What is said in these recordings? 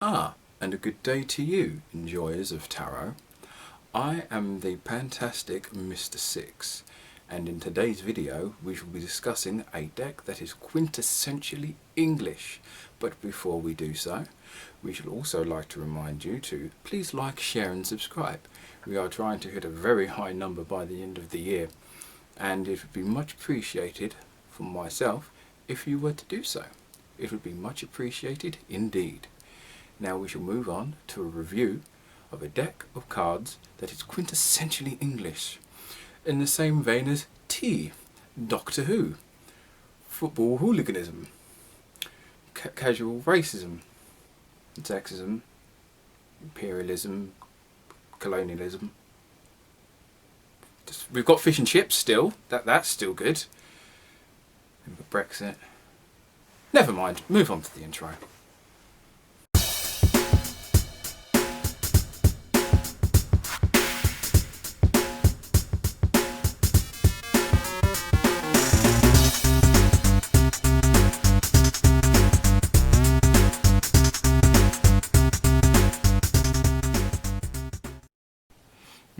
And a good day to you, enjoyers of tarot. I am the fantastic Mr. Sicx, and in today's video we shall be discussing a deck that is quintessentially English. But before we do so, we should also like to remind you to please like, share and subscribe. We are trying to hit a very high number by the end of the year, and it would be much appreciated from myself if you were to do so. It would be much appreciated indeed. Now we shall move on to a review of a deck of cards that is quintessentially English, in the same vein as tea, Doctor Who, football hooliganism, casual racism, sexism, imperialism, colonialism. We've got fish and chips still, that's still good. We've got Brexit. Never mind, move on to the intro.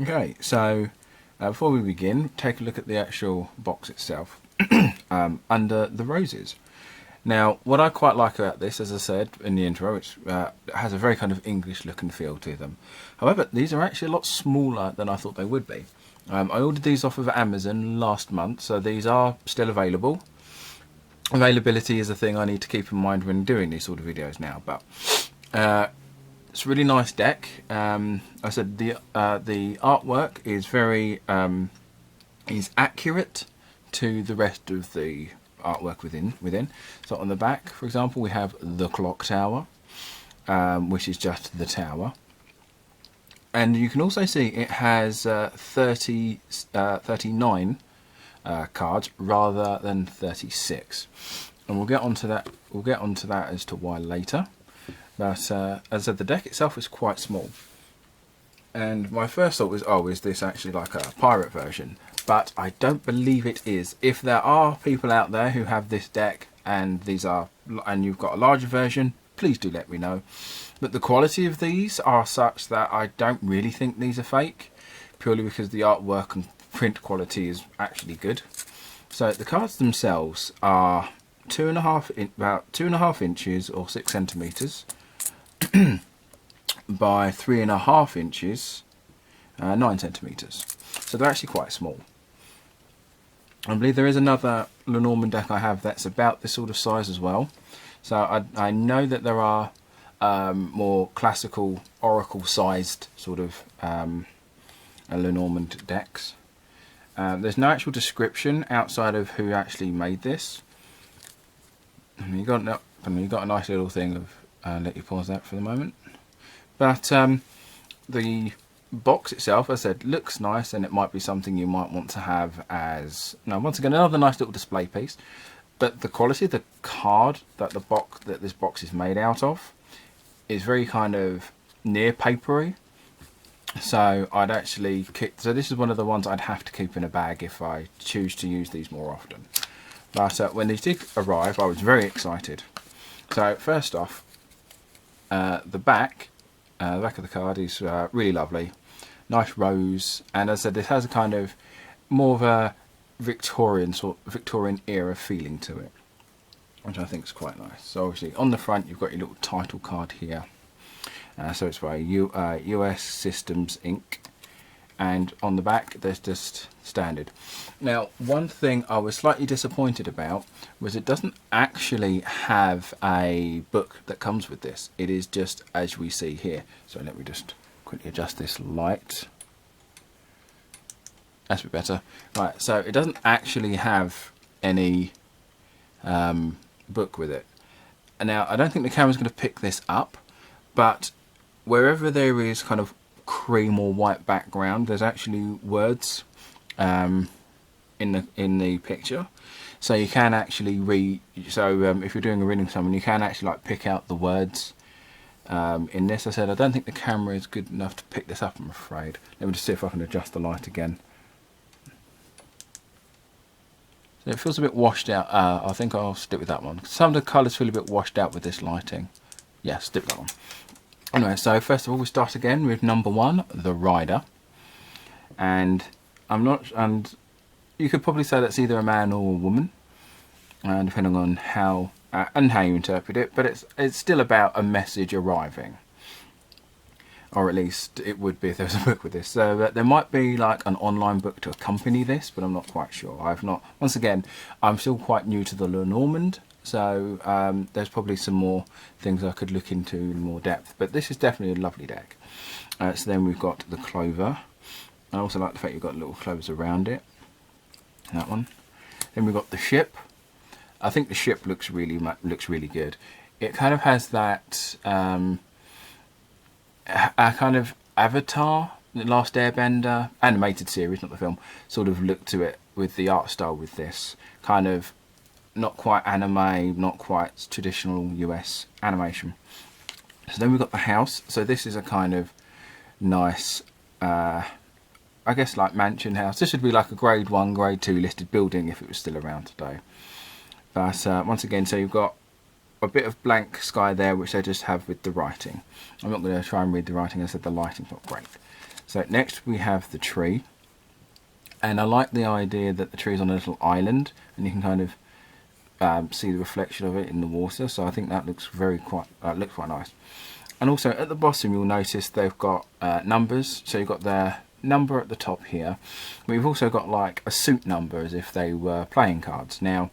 Okay, so before we begin, take a look at the actual box itself. Under the roses. Now, what I quite like about this, as I said in the intro, it has a very kind of English look and feel to them. However, these are actually a lot smaller than I thought they would be. I ordered these off of Amazon last month, so these are still available. Availability is a thing I need to keep in mind when doing these sort of videos now, but it's a really nice deck. I said the artwork is very is accurate to the rest of the artwork within. So on the back, for example, we have the clock tower, which is just the tower, and you can also see it has 39 cards rather than 36, and we'll get onto that. We'll get onto that as to why later. But as I said, the deck itself is quite small, and my first thought was, oh, is this actually like a pirate version? But I don't believe it is. If there are people out there who have this deck and you've got a larger version, please do let me know. But the quality of these are such that I don't really think these are fake, purely because the artwork and print quality is actually good. So the cards themselves are about 2.5 inches or 6 centimeters by 3.5 inches, 9 centimeters. So they're actually quite small. I believe there is another Lenormand deck I have that's about this sort of size as well. So I know that there are more classical oracle sized sort of Lenormand decks. There's no actual description outside of who actually made this. You got a nice little thing of let you pause that for the moment. But the box itself, as I said, looks nice, and it might be something you might want to have as, now once again, another nice little display piece. But the quality of the card that this box is made out of is very kind of near papery. So I'd actually so this is one of the ones I'd have to keep in a bag if I choose to use these more often. But when these did arrive, I was very excited. So first off, the back of the card is really lovely, nice rose, and as I said, this has a kind of more of a Victorian era feeling to it, which I think is quite nice. So obviously on the front you've got your little title card here, so it's by US Systems Inc., and on the back there's just standard. Now, one thing I was slightly disappointed about was it doesn't actually have a book that comes with this. It is just as we see here. So let me just quickly adjust this light. That's a bit better. Right, so it doesn't actually have any book with it. And now I don't think the camera's going to pick this up, but wherever there is kind of cream or white background, there's actually words in the picture, so you can actually read. So if you're doing a reading of someone, you can actually like pick out the words in this. I said I don't think the camera is good enough to pick this up, I'm afraid. Let me just see if I can adjust the light again. So it feels a bit washed out. I think I'll stick with that one. Some of the colours feel a bit washed out with this lighting. Yeah, stick with that one. Anyway, so first of all we start again with number 1, the Rider. And you could probably say that's either a man or a woman, depending on how you interpret it, but it's still about a message arriving. Or at least it would be if there was a book with this. So there might be like an online book to accompany this, but I'm not quite sure. Once again, I'm still quite new to the Lenormand, so there's probably some more things I could look into in more depth. But this is definitely a lovely deck. So then we've got the Clover. I also like the fact you've got little clovers around it. That one. Then we've got the Ship. I think the Ship looks really good. It kind of has that a kind of Avatar, the Last Airbender animated series, not the film, sort of look to it with the art style with this. Kind of not quite anime, not quite traditional US animation. So then we've got the House. So this is a kind of nice, I guess like mansion house. This would be like a grade 1, grade 2 listed building if it was still around today. But once again, so you've got a bit of blank sky there, which they just have with the writing. I'm not going to try and read the writing, as I said the lighting's not great. So next we have the tree, and I like the idea that the tree is on a little island, and you can kind of see the reflection of it in the water. So I think that looks looks quite nice. And also at the bottom, you'll notice they've got numbers. So you've got their number at the top here. We've also got like a suit number, as if they were playing cards. Now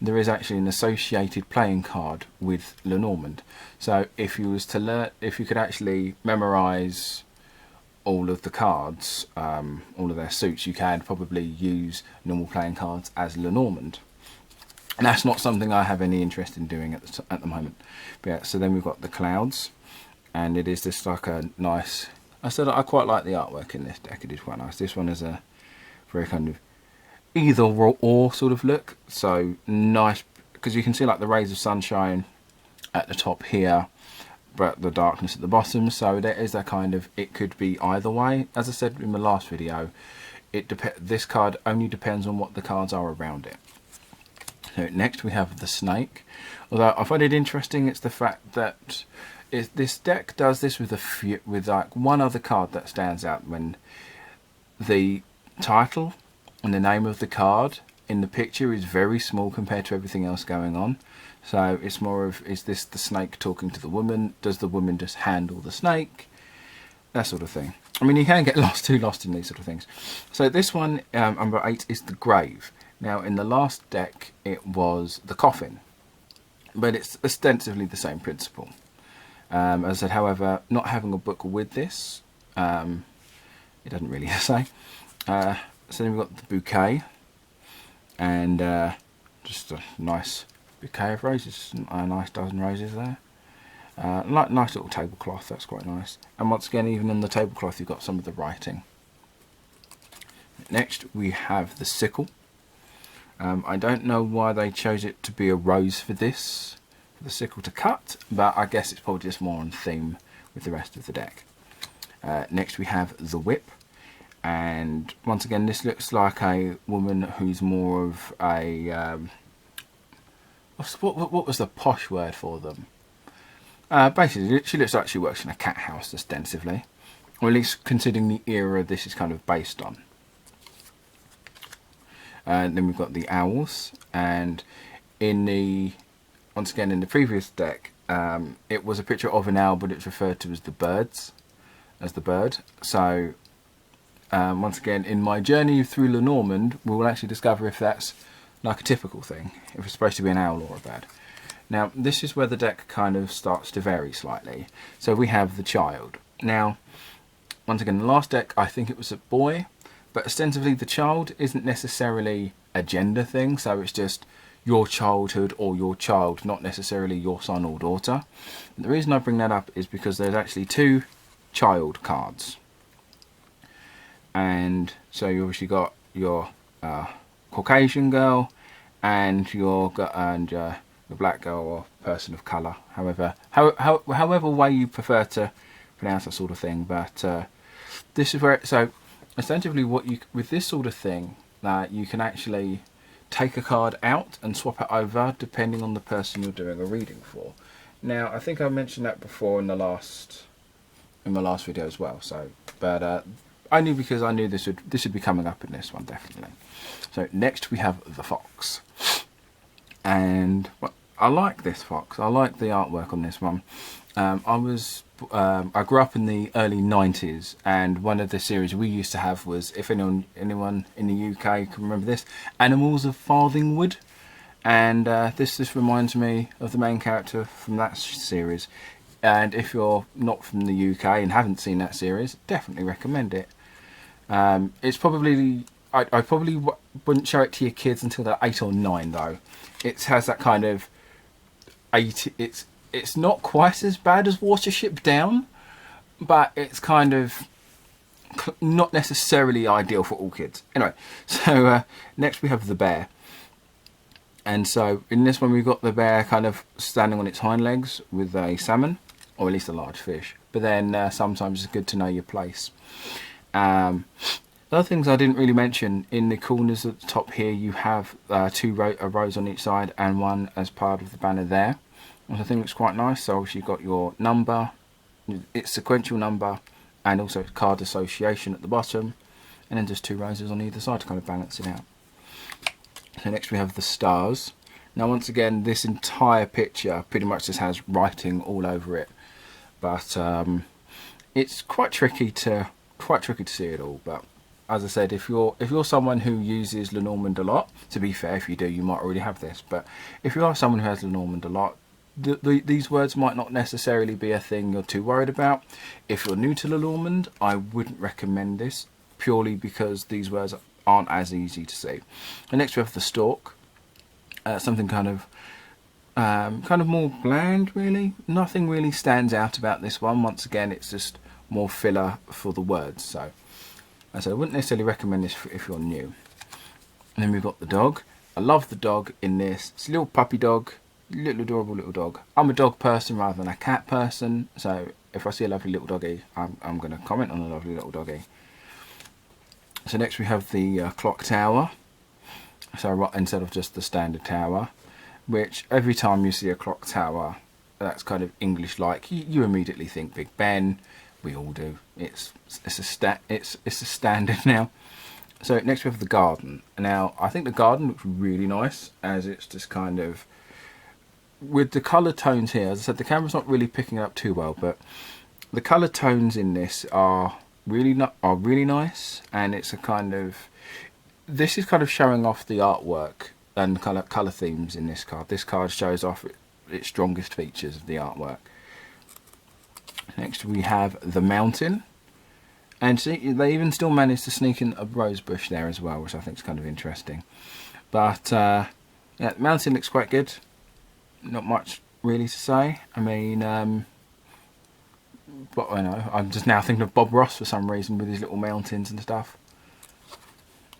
there is actually an associated playing card with Lenormand. So if you could actually memorize all of the cards, all of their suits, you can probably use normal playing cards as Lenormand. And that's not something I have any interest in doing at the moment. But yeah, so then we've got the Clouds, and it is just like a nice. I said I quite like the artwork in this deck. It is quite nice. This one is a very kind of either or sort of look. So nice, because you can see like the rays of sunshine at the top here, but the darkness at the bottom. So there is a kind of, it could be either way. As I said in the last video, this card only depends on what the cards are around it. So next we have the Snake. Although I find it interesting, it's the fact that this deck does this with like one other card that stands out, when the title and the name of the card in the picture is very small compared to everything else going on. So it's more of, is this the snake talking to the woman? Does the woman just handle the snake? That sort of thing. I mean, you can get too lost in these sort of things. So this one, number 8, is the Grave. Now in the last deck it was the Coffin, but it's ostensibly the same principle. As I said, however, not having a book with this, it doesn't really say. So then we've got the Bouquet, and just a nice bouquet of roses, a nice dozen roses there. Nice little tablecloth, that's quite nice. And once again, even in the tablecloth you've got some of the writing. Next we have the Sickle. I don't know why they chose it to be a rose for this, for the sickle to cut, but I guess it's probably just more on theme with the rest of the deck. Next we have the Whip. And once again, this looks like a woman who's more of a what was the posh word for them? Basically, she looks like she works in a cat house ostensibly, or at least considering the era this is kind of based on. And then we've got the Owls, and once again in the previous deck, it was a picture of an owl, but it's referred to as the bird. So once again, in my journey through Lenormand, we will actually discover if that's like a typical thing, if it's supposed to be an owl or a bird. Now, this is where the deck kind of starts to vary slightly. So we have the Child. Now, once again, the last deck, I think it was a boy, but ostensibly the child isn't necessarily a gender thing, so it's just your childhood or your child, not necessarily your son or daughter. And the reason I bring that up is because there's actually 2 child cards. And so you obviously got your Caucasian girl and your black girl or person of colour, however way you prefer to pronounce that sort of thing. But this is where, so essentially with this sort of thing, you can actually take a card out and swap it over depending on the person you're doing a reading for. Now, I think I mentioned that before in the last in my last video as well. So, but I knew, because I knew this would be coming up in this one definitely. So next we have the fox, and I like this fox. I like the artwork on this one. I grew up in the early 90s, and one of the series we used to have was, if anyone in the UK can remember this, Animals of Farthingwood. And this reminds me of the main character from that series. And if you're not from the UK and haven't seen that series, definitely recommend it. It's probably, I probably wouldn't show it to your kids until they're 8 or 9 though. It has that kind of 8, it's not quite as bad as Watership Down, but it's kind of not necessarily ideal for all kids. Anyway, so next we have the bear. And so in this one we've got the bear kind of standing on its hind legs with a salmon, or at least a large fish. But then sometimes it's good to know your place. The other things I didn't really mention, in the corners at the top here you have two rows on each side and one as part of the banner there, which I think looks quite nice. So obviously you've got your number, its sequential number, and also card association at the bottom, and then just two roses on either side to kind of balance it out. So next we have the stars. Now once again, this entire picture pretty much just has writing all over it, but it's quite tricky to see it all. But as I said, if you're someone who uses Lenormand a lot, to be fair, if you do, you might already have this. But if you are someone who has Lenormand a lot, these words might not necessarily be a thing you're too worried about. If you're new to Lenormand, I wouldn't recommend this, purely because these words aren't as easy to see. And next we have the stork. Something kind of more bland, really. Nothing really stands out about this one. Once again, it's just more filler for the words. So I wouldn't necessarily recommend this if you're new. And then we've got the dog. I love the dog in this. It's a little puppy dog, little adorable little dog. I'm a dog person rather than a cat person, so if I see a lovely little doggy, I'm going to comment on a lovely little doggy. So next we have the clock tower. So instead of just the standard tower, which every time you see a clock tower that's kind of English-like, you immediately think Big Ben. We all do. It's a standard now. So next we have the garden. Now I think the garden looks really nice, as it's just kind of with the colour tones here. As I said, the camera's not really picking it up too well, but the colour tones in this are really nice, and it's a kind of, this is kind of showing off the artwork and colour themes in this card. This card shows off its strongest features of the artwork. Next we have the mountain, and see, they even still managed to sneak in a rose bush there as well, which I think is kind of interesting. But yeah, the mountain looks quite good. Not much really to say. I mean, but I know, I'm just now thinking of Bob Ross for some reason with his little mountains and stuff.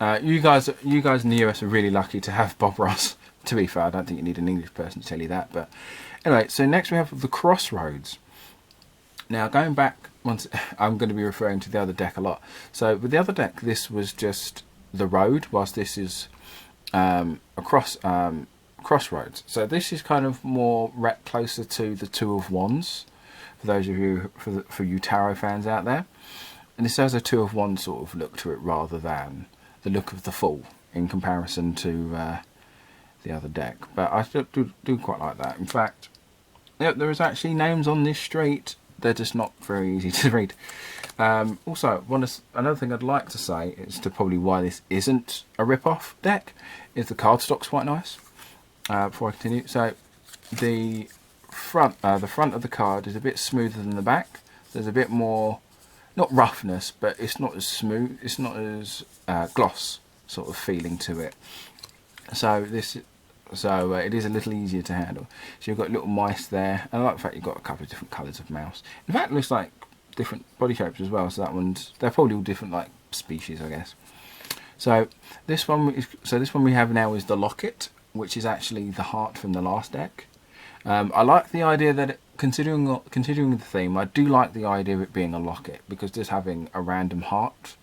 You guys in the US are really lucky to have Bob Ross. To be fair, I don't think you need an English person to tell you that. But anyway, so next we have the crossroads. Now going back, I'm going to be referring to the other deck a lot. So with the other deck, this was just the road, whilst this is crossroads. So this is kind of more closer to the Two of Wands, for those of you, for you tarot fans out there. And this has a Two of Wands sort of look to it, rather than the look of the Fool in comparison to the other deck. But I still do quite like that. In fact, yeah, there is actually names on this street. They're just not very easy to read. Also, another thing I'd like to say is to probably why this isn't a rip-off deck is the cardstock's quite nice. Before I continue, so the front of the card is a bit smoother than the back. There's a bit more, not roughness, but it's not as smooth. It's not as gloss sort of feeling to it. So it is a little easier to handle. So you've got little mice there, and I like the fact you've got a couple of different colours of mouse. In fact, it looks like different body shapes as well. So they're probably all different like species, I guess. So this one we have now is the locket, which is actually the heart from the last deck. I like the idea that considering the theme, I do like the idea of it being a locket, because just having a random heart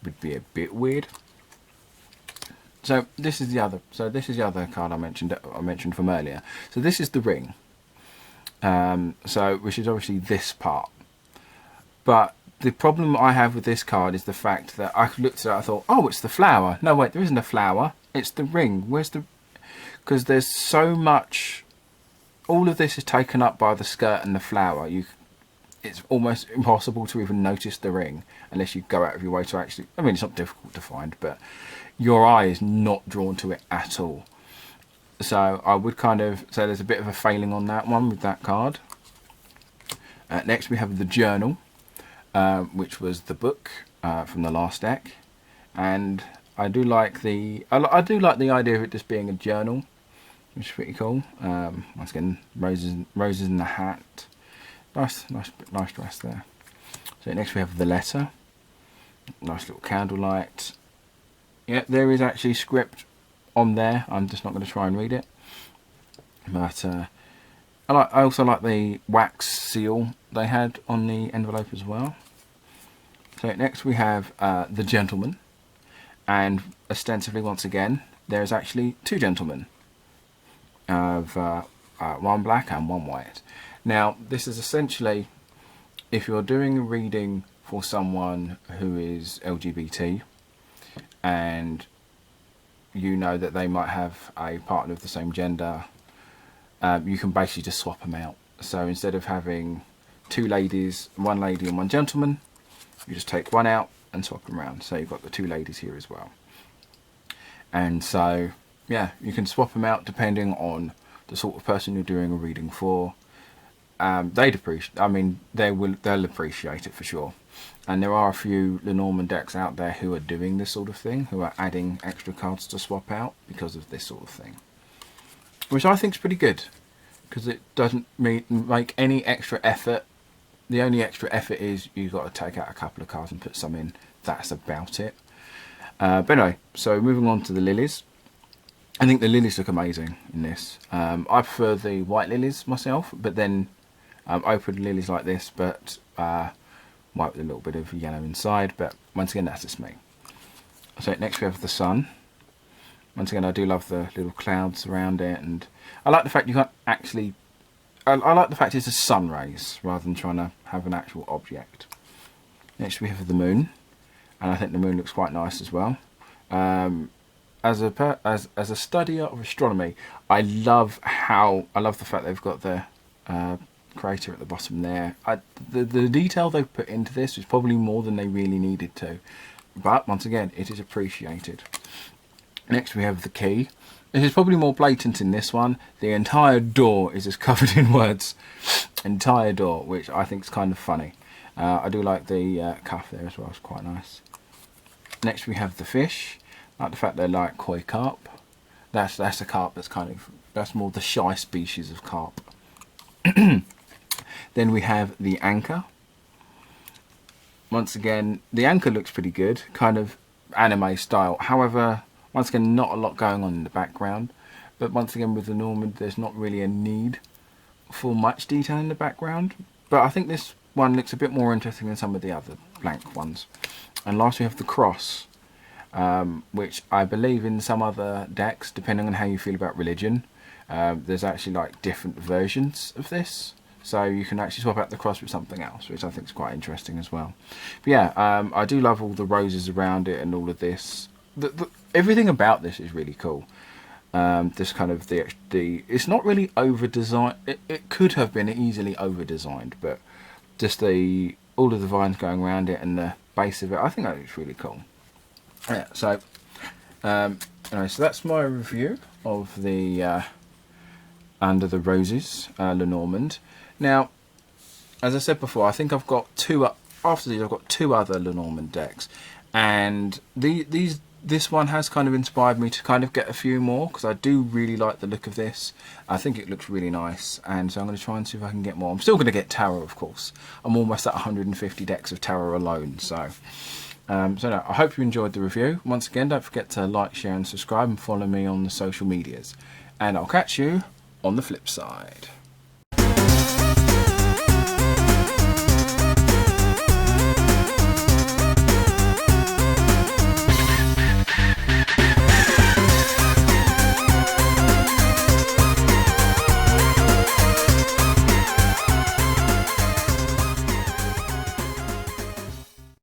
would be a bit weird. So this is the other card I mentioned from earlier. So this is the ring. Which is obviously this part. But the problem I have with this card is the fact that I looked at it, I thought, oh, it's the flower. No, wait, there isn't a flower. It's the ring. Where's the... Because there's so much... All of this is taken up by the skirt and the flower. It's almost impossible to even notice the ring unless you go out of your way to actually... I mean, it's not difficult to find, but your eye is not drawn to it at all. So I would kind of say there's a bit of a failing on that one with that card. Next we have the journal, which was the book from the last deck, and I do like the idea of it just being a journal, which is pretty cool. Once again, roses in the hat. Nice dress there. So next we have the letter. Nice little candlelight. Yeah, there is actually script on there. I'm just not going to try and read it. But I also like the wax seal they had on the envelope as well. So next we have the gentleman, and ostensibly once again there's actually two gentlemen of one black and one white. Now this is essentially, if you're doing a reading for someone who is LGBT and you know that they might have a partner of the same gender, you can basically just swap them out. So instead of having two ladies, one lady and one gentleman, you just take one out and swap them around. So you've got the two ladies here as well. And so, yeah, you can swap them out depending on the sort of person you're doing a reading for. They'll appreciate it for sure. And there are a few Lenormand decks out there who are doing this sort of thing, who are adding extra cards to swap out because of this sort of thing. Which I think is pretty good, because it doesn't make any extra effort. The only extra effort is you've got to take out a couple of cards and put some in. That's about it. But anyway, so moving on to the lilies. I think the lilies look amazing in this. I prefer the white lilies myself, but then open lilies like this, but white with a little bit of yellow inside. But once again, that's just me. So next we have the sun. Once again, I do love the little clouds around it, and I like the fact you can't actually... I like the fact it's a sun rays rather than trying to have an actual object. Next we have the moon, and I think the moon looks quite nice as well. As a studier of astronomy, I love the fact they've got the crater at the bottom there. The detail they've put into this is probably more than they really needed to, but once again, it is appreciated. Next we have the key. This is probably more blatant in this one. The entire door is just covered in words. Entire door, which I think is kind of funny. I do like the cuff there as well, it's quite nice. Next we have the fish. I like the fact they're like koi carp. That's a carp that's more the shy species of carp. Then we have the anchor. Once again, the anchor looks pretty good, kind of anime style. However, once again, not a lot going on in the background. But once again, with the Lenormand, there's not really a need for much detail in the background. But I think this one looks a bit more interesting than some of the other blank ones. And last we have the cross, which I believe in some other decks, depending on how you feel about religion, there's actually like different versions of this. So you can actually swap out the cross with something else, which I think is quite interesting as well. But yeah, I do love all the roses around it and all of this. Everything about this is really cool. This kind of it's not really over designed. It could have been easily over designed, but just all of the vines going around it and the base of it, I think that looks really cool. Yeah. So anyway, so that's my review of the Under the Roses Lenormand. Now, as I said before, I think I've got after these I've got two other Lenormand decks, and this one has kind of inspired me to kind of get a few more, because I do really like the look of this. I think it looks really nice, and so I'm going to try and see if I can get more. I'm still going to get tarot, of course. I'm almost at 150 decks of tarot alone, so no, I hope you enjoyed the review. Once again, don't forget to like, share and subscribe, and follow me on the social medias, and I'll catch you on the flip side.